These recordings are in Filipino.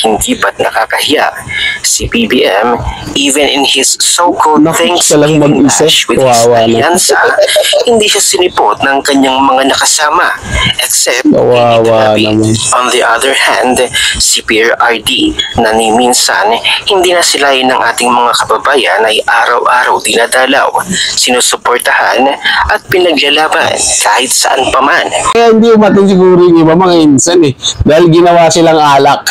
Hindi ba't nakakahiya? Si BBM, even in his so-called Thanksgiving bash with his alyansa, hindi siya sinipot ng kanyang mga nakasama, except Lito Lapid. On the other hand, si PRRD na ni minsan hindi na silayin ng ating mga kababayan ay araw-araw dinadalaw, sinusuportahan at pinaglalaban kahit saan pa man. Kaya hindi umatin siguro yung iba mga insan dahil ginawa silang alak.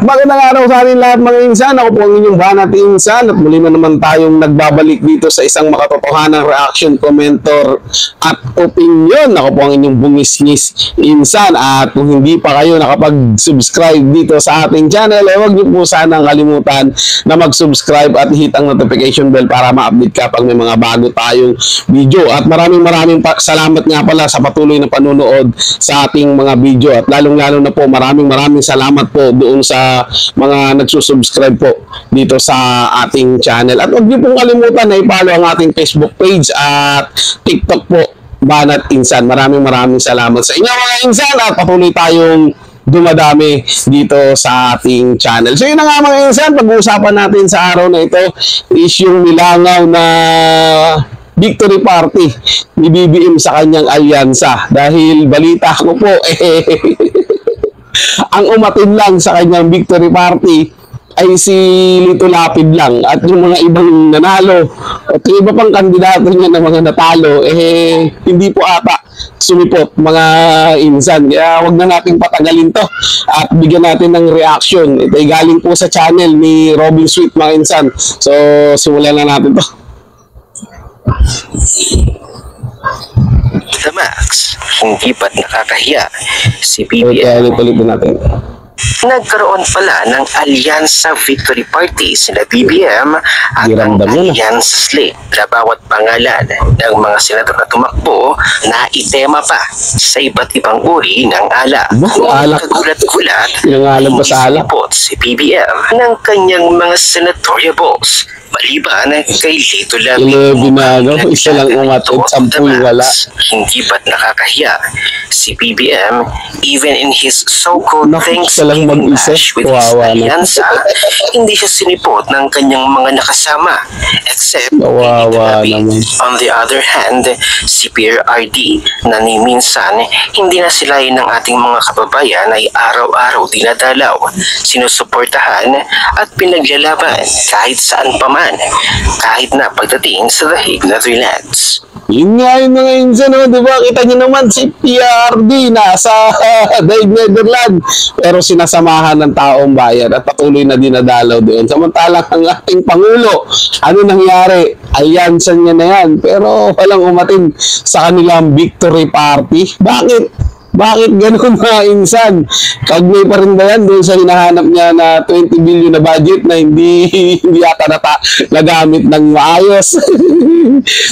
Magandang araw sa atin lahat mga insan. Ako po ang inyong banat insan at muli na naman tayong nagbabalik dito sa isang makatotohanang reaction, commentor at opinion. Ako po ang inyong bungis-ngis insan at kung hindi pa kayo nakapag-subscribe dito sa ating channel, huwag niyo po sanang kalimutan na mag-subscribe at hit ang notification bell para ma-update ka pag may mga bago tayong video. At maraming salamat nga pala sa patuloy na panunood sa ating mga video at lalong-lalo na po maraming salamat po doon sa mga nagsusubscribe po dito sa ating channel. At huwag niyo pong kalimutan na i-follow ang ating Facebook page at TikTok po, Banat Insan. Maraming salamat sa inyo mga insan at patuloy tayong dumadami dito sa ating channel. So yun na nga mga insan, pag-uusapan natin sa araw na ito is yung nilangaw na victory party ni BBM sa kanyang alyansa. Dahil balita ko po ang umatin lang sa kanyang victory party ay si Lito Lapid lang at yung mga ibang nanalo at yung iba pang kandidato niya na mga natalo hindi po ata sumipot mga insan. Kaya wag na natin patagalin to at bigyan natin ng reaction. Ito ay galing po sa channel ni Robin Sweet mga insan. So simulan na natin to. The Max, hindi ba't nakakahiya? Si BBM, natin. Nagkaroon pala ng Alyansa Victory Party sina BBM at ang Alyansa Slate na bawat pangalan ng mga senador na tumakbo na itema pa sa iba't ibang uri ng alak. Kagulat-gulat, hindi sinipot si BBM ng kanyang mga senatoriables maliban kay Lito Lapid. Isa lang umatot, 10 wala. Hindi ba't nakakahiya? Si BBM, even in his so-called Thanksgiving bash with his alyansa, hindi siya sinipot ng kanyang mga nakasama, except Lito Lapid. On the other hand, si PRRD na ni minsan hindi na silayin ng ating mga kababayan ay araw-araw dinadalaw, sinusuportahan at pinaglalaban kahit saan pa man, kahit na pagdating sa The Hague, Netherlands. Yun nga yung mga insan, diba? Kita nyo naman si PRD nasa The Hague, Netherlands, pero sinasamahan ng taong bayan at patuloy na dinadalaw doon. Samantalang ang ating Pangulo, ano nangyari? Alyansa niya na yan, pero walang umatin sa kanilang victory party. Bakit? Bakit ganun mga insan? Kagnay pa rin ba yan doon sa hinahanap niya na 20 billion na budget na hindi yata nagamit ng maayos?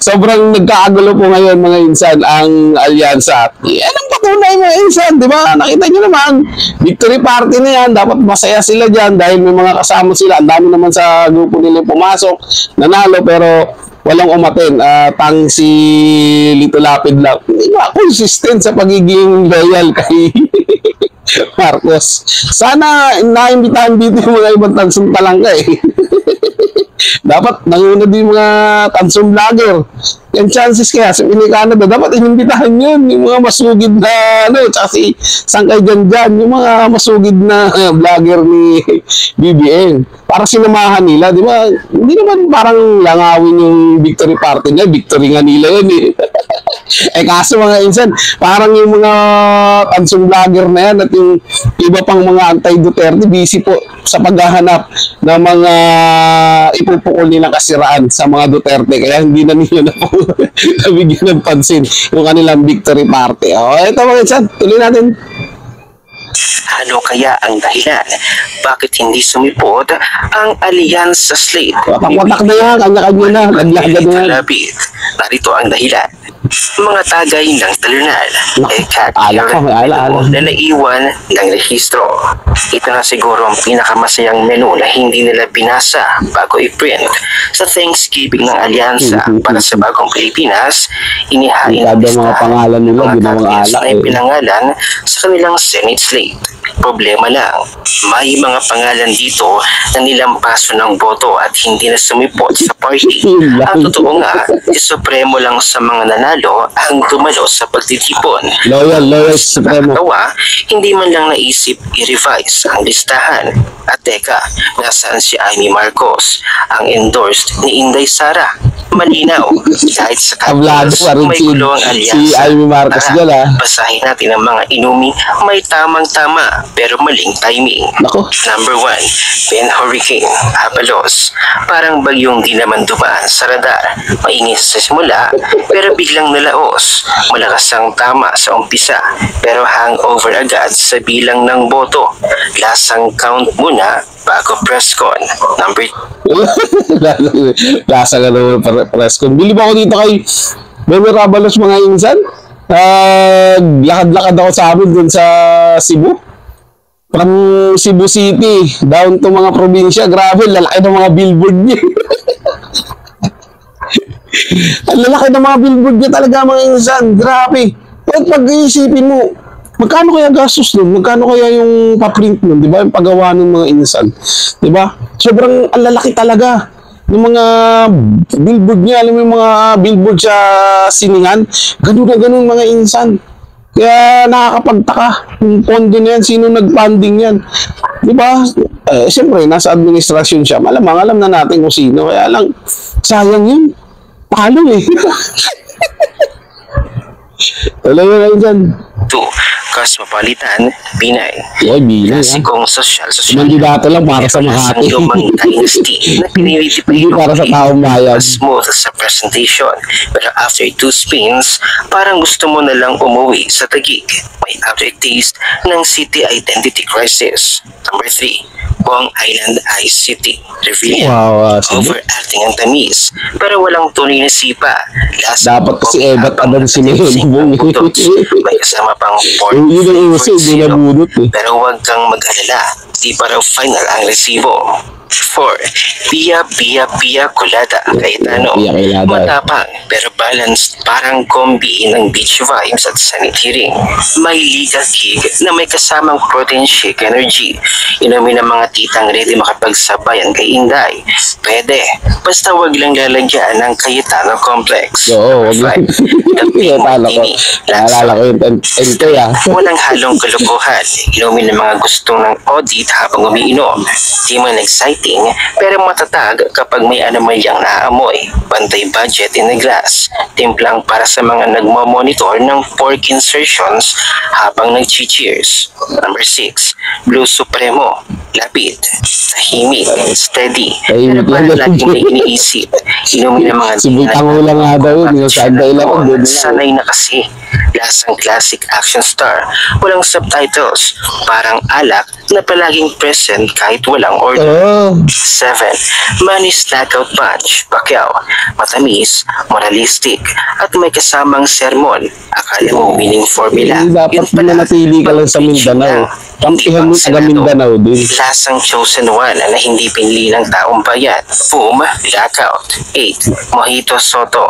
Sobrang nagkakagulo po ngayon mga insan ang alyansa. Yan ang patunay mga insan, di ba? Nakita niyo naman, victory party na yan. Dapat masaya sila dyan dahil may mga kasama sila. Ang dami naman sa grupo nila pumasok, nanalo, pero walang umatin. Tang si Lito Lapid lang. Hindi ba consistent sa pagiging loyal kay Marcos? Sana naimbitahan dito yung mga ibang tansong palangka Dapat nanguna din mga tansong vlogger. Yung chances kaya sa Canada, dapat inimbitahan yun. Yung mga masugid na, tsaka si Sangkay Janjan, yung mga masugid na vlogger ni BBM. Para sinamahan nila, di ba? Hindi naman parang langawin yung victory party nila. Victory nga nila yun kaso mga insan, parang yung mga tansong vlogger na yan at yung iba pang mga anti-Duterte, busy po sa paghahanap ng mga ipupukol nilang kasiraan sa mga Duterte. Kaya hindi na nila nabigyan ng pansin yung kanilang victory party. Ito mga insan, tuloy natin. Ano kaya ang dahilan? Bakit hindi sumipot ang Alyansa Slate? Watak na yan, kanya-kanya na. Narito ang dahilan. mga tagay ng talunan, na naiwan ng rehistro. Ito na siguro ang pinakamasayang menu na hindi nila binasa bago i-print. Sa Thanksgiving ng Alyansa para sa Bagong Pilipinas, inihain ang mga pangalan nila, ginawang alak na pinangalan sa kanilang Senate slate. Problema lang, may mga pangalan dito na nilampaso ng boto at hindi na sumipot sa party. Ang totoo nga, si Supremo lang sa mga nanalo ang dumalo sa pagtitipon. Loyal Supremo. Nakakatawa, hindi man lang naisip i-revise ang listahan. At teka, nasaan si Amy Marcos, ang endorsed ni Inday Sara? Malinaw, kahit sa Congress, may gulo ang alyansa. Si Amy Marcos dyan, basahin natin ang mga inumi may tamang-tama pero maling timing. Nako. Number 1, Ben Hurricane, Abalos. Parang bagyong di naman dumaan sa radar. Mainis sa simula pero biglang nalaos. Malakas ang tama sa umpisa pero hangover agad sa bilang ng boto. Lasang count muna bago press con. Number 2. Lasa nga naman press con. Bilib ako dito kay Bebe Rabalos mga insan. Lakad-lakad ako sa amin dun sa Cebu. From Cebu City down to mga probinsya. Grabe, lalaki ng mga billboard niya. Ang lalaki ng mga billboard niya talaga mga insan. Grabe. At pag-iisipin mo, magkano kaya gastos nun? Magkano kaya yung pa-print nun? Diba? Yung paggawa ng mga insan. Diba? Sobrang ang lalaki talaga. Yung mga billboard niya, alam mo yung mga billboard sa siningan, ganun na ganun mga insan. Kaya nakakapagtaka yung pondo na yan, sino nag-funding yan. Diba? Siyempre, nasa administrasyon siya. Malamang alam na natin kung sino. Kaya lang, sayang yun. Palo eh. Alam mo na dyan. 2. Cosmopolitan, Binay. Ay, Binay. Klasikong social. Mandidato lang para sa Makati. Ang lumang dynasty na pinilitipay hindi para sa taong bayan. Smooth sa presentation. Pero after 2 spins, parang gusto mo na lang umuwi sa Taguig. May aftertaste ng city identity crisis. Number 3. Buong Island Ice City. Reveal. Wow, overacting ang tamis. Pero walang tunay na sipa. Dapat kasi Ebat Adan sinihibong. May kasama pang pork. Yun ang uso, hindi na bunot eh. Pero huwag kang mag-alala, di pa raw final ang resibo. 4. Pia Colada, Cayetano. Matapang pero balanced, parang kombi ng beach vibes at Senate hearing. May legal kick na may kasamang protein shake energy. Inumin ng mga titang ready makapagsabayan kay Inday. Pwede, basta wag lang lalagyan ng Cayetano Complex. Oo, wag lang. Naalala ko yung ente ah. Walang halong kalukuhan. Inumin ng mga gustong ng audit habang umiinom. Di man exciting, pero matatag kapag may anomalyang naaamoy. Bantay budget in the glass. Timplang para sa mga nagmo-monitor ng pork insertions habang nag-cheers. Number 6. Blue Supremo. Lapid. Tahimik. Steady. Pero parang laging may iniisip. Inumin ng mga Sibutang lang nga daw yun. Sanay na kasi. Lasang classic action star. Walang subtitles. Parang alak na palaging present kahit walang order. 7. Manis knockout punch. Pacquiao. Matamis, moralistic, at may kasamang sermon. Akala mo winning formula. Dapat manatili ka lang sa Mindanao. Kampihan mo sa Mindanao din. Lasang chosen one na hindi pinili ng taong bayan. Boom, blackout. 8. Mojito Soto.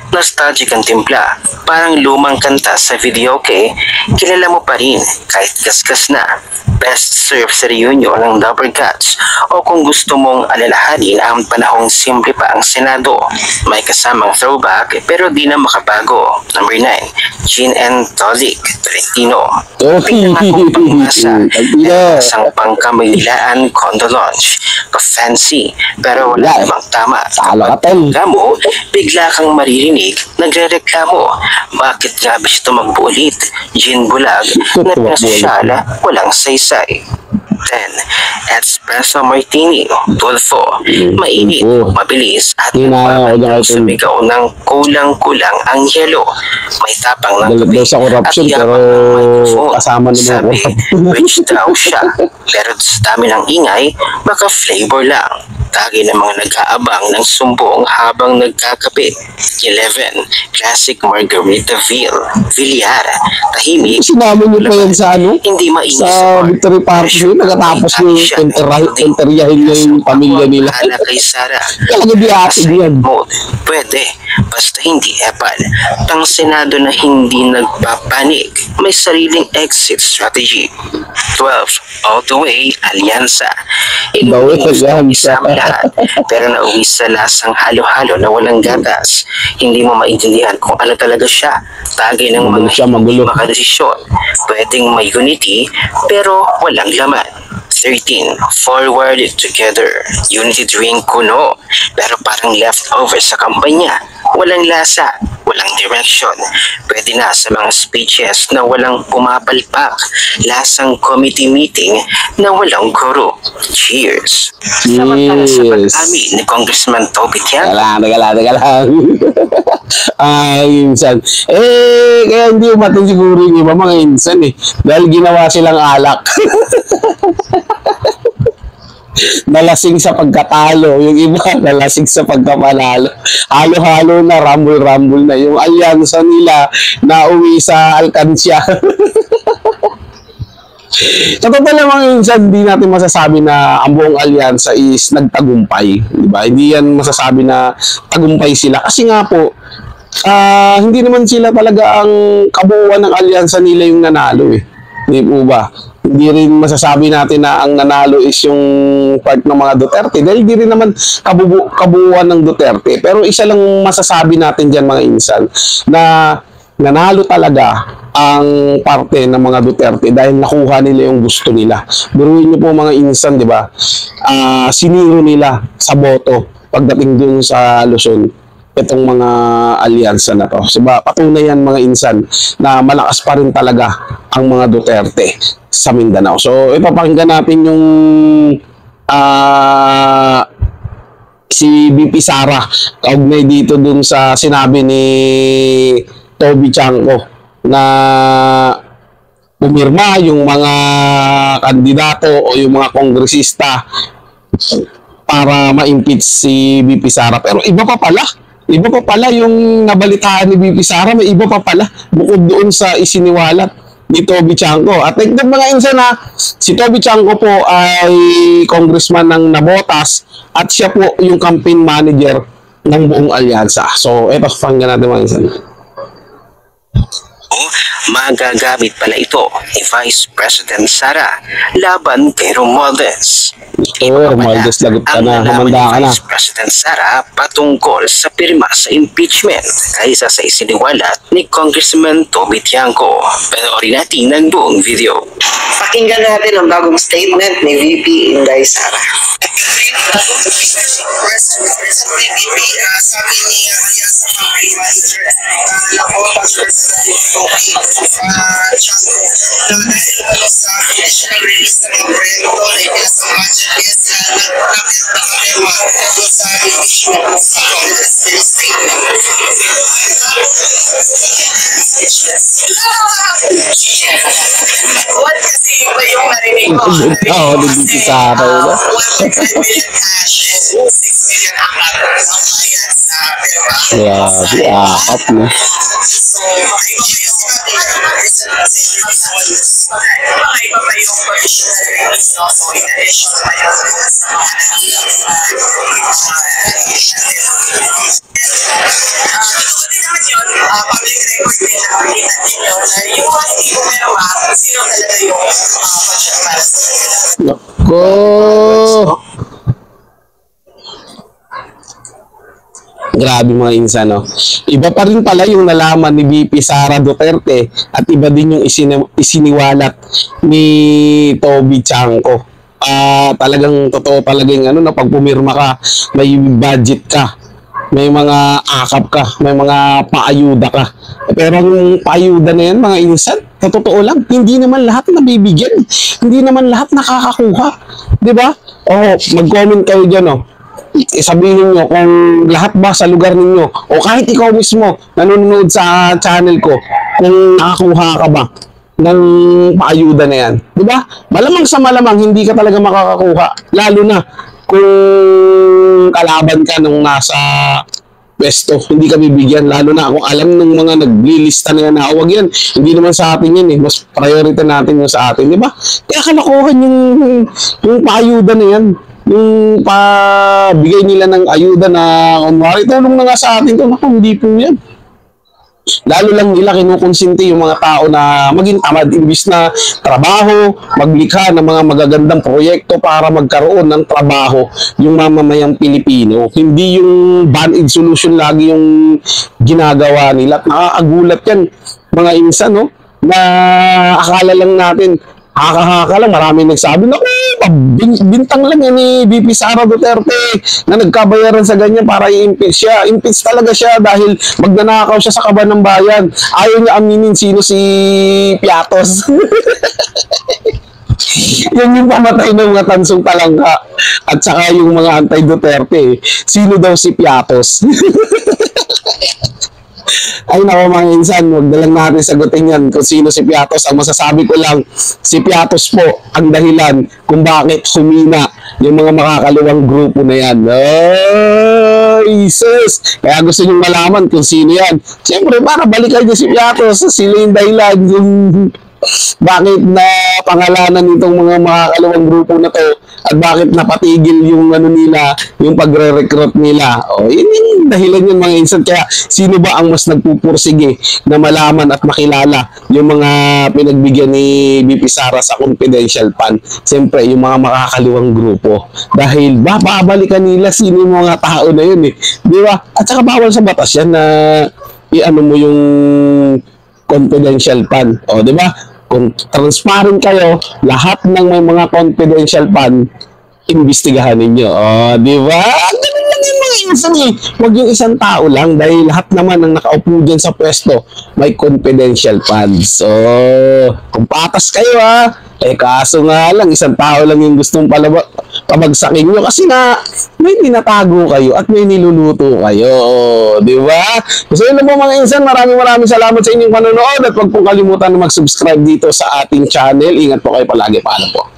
Nostalgic ang timpla. Parang lumang kanta sa videoke, kilala mo pa rin kahit gasgas na. Best serve sa reunion ng Double Cuts o kung gusto mong alalahanin ang panahong simple pa ang Senado. May kasamang throwback pero di na makabago. Number 9. Gin and Tonic, Trentino. Pinakakong pangmasa. Isang pangkamilaan condo launch. Ka-fancy pero wala namang tama. Kamo, bigla kang maririnig nagre-reklamo. Bakit grabe siya tumakbo ulit? Gin bulag na pinasosyala, walang saysay. 10. Espresso Martini, Tulfo. Mainit, mabilis, at sumigaw ng kulang-kulang ang yelo. May tapang ng tubig sa corruption, at pero microphone. kasama naman Sabi, rich daw siya. Pero sa dami ng ingay, baka flavor lang. Tagay ng mga nag-aabang ng sumbong habang nagkakape. 11. Classic Margaritaville. Villar. Tahimik. Sinama niyo pa yan sa ano? Hindi mainis sa Victory Park. Pagkatapos yung interyahin niya yung pamilya nila. Kay Sara. Talaga di atin yan. Mode. Pwede. Basta hindi epal. Pang Senado na hindi nagpapanik. May sariling exit strategy. 12. All the way, alyansa. Isama lahat. Pero nauwi sa lasang halo-halo na walang gatas. Hindi mo maintindihan kung ano talaga siya. Tagay ng mga hindi makadesisyon. Pwedeng may unity, pero walang laman. 13. Forward together. Unity drink kuno. Pero parang leftover sa kampanya. Walang lasa. Walang direction. Pwede na sa mga speeches na walang pumapalpak. Lasang committee meeting na walang guro. Cheers! Samantala sa pag-amin ni Congressman Toby Tiago. Teka lang. Ay, insan. Kaya hindi umatin siguro yung iba mga insan dahil ginawa silang alak. Nalasing sa pagkatalo. Yung iba, nalasing sa pagkapanalo. Halo-halo na, rumble-rumble na. Yung alyansa nila na uwi sa alkansya. Sa totoo lang minsan, hindi natin masasabi na ang buong alyansa is nagtagumpay. Diba? Hindi yan masasabi na tagumpay sila. Kasi nga po, hindi naman sila talaga ang kabuuan ng alyansa nila yung nanalo Hindi po ba? Hindi rin masasabi natin na ang nanalo is yung part ng mga Duterte dahil hindi rin naman kabuuan ng Duterte. Pero isa lang masasabi natin dyan mga insan na nanalo talaga ang parte ng mga Duterte dahil nakuha nila yung gusto nila. Biruin niyo po mga insan, di ba? Siniro nila sa boto pagdating dun sa Luzon itong mga alyansa na to. Diba, patunay yan mga insan na malakas pa rin talaga ang mga Duterte sa Mindanao. So, ito pakinggan natin yung si BP Sara kaugnay dito dun sa sinabi ni Toby Tiangco na pumirma yung mga kandidato o yung mga kongresista para ma-impeach si BP Sara. Pero iba pa pala yung nabalitaan ni BP Sara, may iba pa pala bukod doon sa isiniwalat ni Toby Tiangco. At tignan mga insan si Toby Tiangco po ay congressman ng Navotas at siya po yung campaign manager ng buong alyansa. So, eto, pakinggan natin mga insan. Magagamit pala ito ni Vice President Sara laban kay Romualdez. Romualdez, lagot ka na, humanda ka na. Vice President Sara patungkol sa pirma sa impeachment kaysa sa isiniwalat ni Congressman Toby Tiangco. Panoorin natin ang buong video. Pakinggan natin ang bagong statement ni VP Inday Sara. Sabi ni Alianza Campaign Manager sa national release ng mga proyekto na ipinasamadyan niya sa nakapirma sa impeachment sa Congress statement. What kasi iba yung narinig ko? Oo, dito sa akin. 1 million cash and 6 million ang bayan sa pirma. Grabe, akap na. So, iba pa yung conditional release also in addition pa yung public record din na nakita ninyo na yung mga hindi ko menawa kung sino talaga yung budget para sa kanila. Nako! Grabe mga insan, Iba pa rin pala yung nalaman ni VP Sara Duterte at iba din yung isiniwalat ni Toby Tiangco. Talagang totoo talaga yung pag pumirma ka, may budget ka, may mga akap ka, may mga paayuda ka. Pero yung paayuda na yan, mga insan, sa totoo lang, hindi naman lahat nabibigyan. Hindi naman lahat nakakakuha. Diba? Mag-comment kayo dyan, sabihin nyo kung lahat ba sa lugar ninyo o kahit ikaw mismo nanonood sa channel ko kung nakakuha ka ba ng paayuda na yan. Diba? Malamang sa malamang hindi ka talaga makakakuha. Lalo na kung kalaban ka nung nasa pwesto, hindi ka bibigyan, lalo na kung alam ng mga naglilista na yan na huwag yan, hindi naman sa atin yan eh, mas priority natin yung sa atin, di ba? Kaya kalokohan yung paayuda na yan, yung pabigay nila ng ayuda na kunwari, tulong na nga sa atin to, naku, hindi po yan. Lalo lang nila kinukonsinti yung mga tao na maging tamad imbis na trabaho, maglikha ng mga magagandang proyekto para magkaroon ng trabaho yung mamamayang Pilipino. Hindi yung band-aid solution lagi yung ginagawa nila. At nakakagulat yan mga insan, no? Na akala lang natin, haka-haka lang, maraming nagsabi na, bintang lang yan ni VP Sara Duterte na nagkabayaran sa ganyan para i-impeach siya. Impeach talaga siya dahil magnanakaw siya sa kaban ng bayan. Ayaw niya aminin sino si Piatos. Yan yung pamatay ng mga tansong talangka at saka yung mga anti-Duterte. Sino daw si Piatos? Ay nako mga insan, huwag na lang natin sagutin yan kung sino si Piatos. Ang masasabi ko lang, si Piatos po ang dahilan kung bakit humina yung mga makakaluwang grupo na yan. Ay, sus! Kaya gusto nyo malaman kung sino yan. Siyempre, para balikan nyo si Piatos, sila yung dahilan kung bakit na pangalanan nitong mga makakaluwang grupo na to at bakit napatigil yung ano nila, yung pagre-recruit nila. O, yun yung dahilan yung mga insan. Kaya sino ba ang mas nagpupursige na malaman at makilala yung mga pinagbigyan ni BP Sara sa confidential fund? Siyempre, yung mga makakaluwang grupo. Dahil babalikan nila sino yung mga tao na yun eh. Di ba? At saka bawal sa batas yan na i-ano mo yung confidential fund. O, di ba? Kung transparent kayo, lahat ng may mga confidential fund, imbestigahan ninyo. O, di ba? Ganun lang yung mga insan eh. Huwag yung isang tao lang dahil lahat naman ng nakaupo dyan sa pwesto may confidential funds. So, kung patas kayo kaso nga lang, isang tao lang yung gustong pabagsakin nyo kasi nga may tinatago kayo at may niluluto kayo. Di ba? So yun na po mga insan, maraming salamat sa inyong panonood at huwag pong kalimutan na mag-subscribe dito sa ating channel. Ingat po kayo palagi. Paalam po.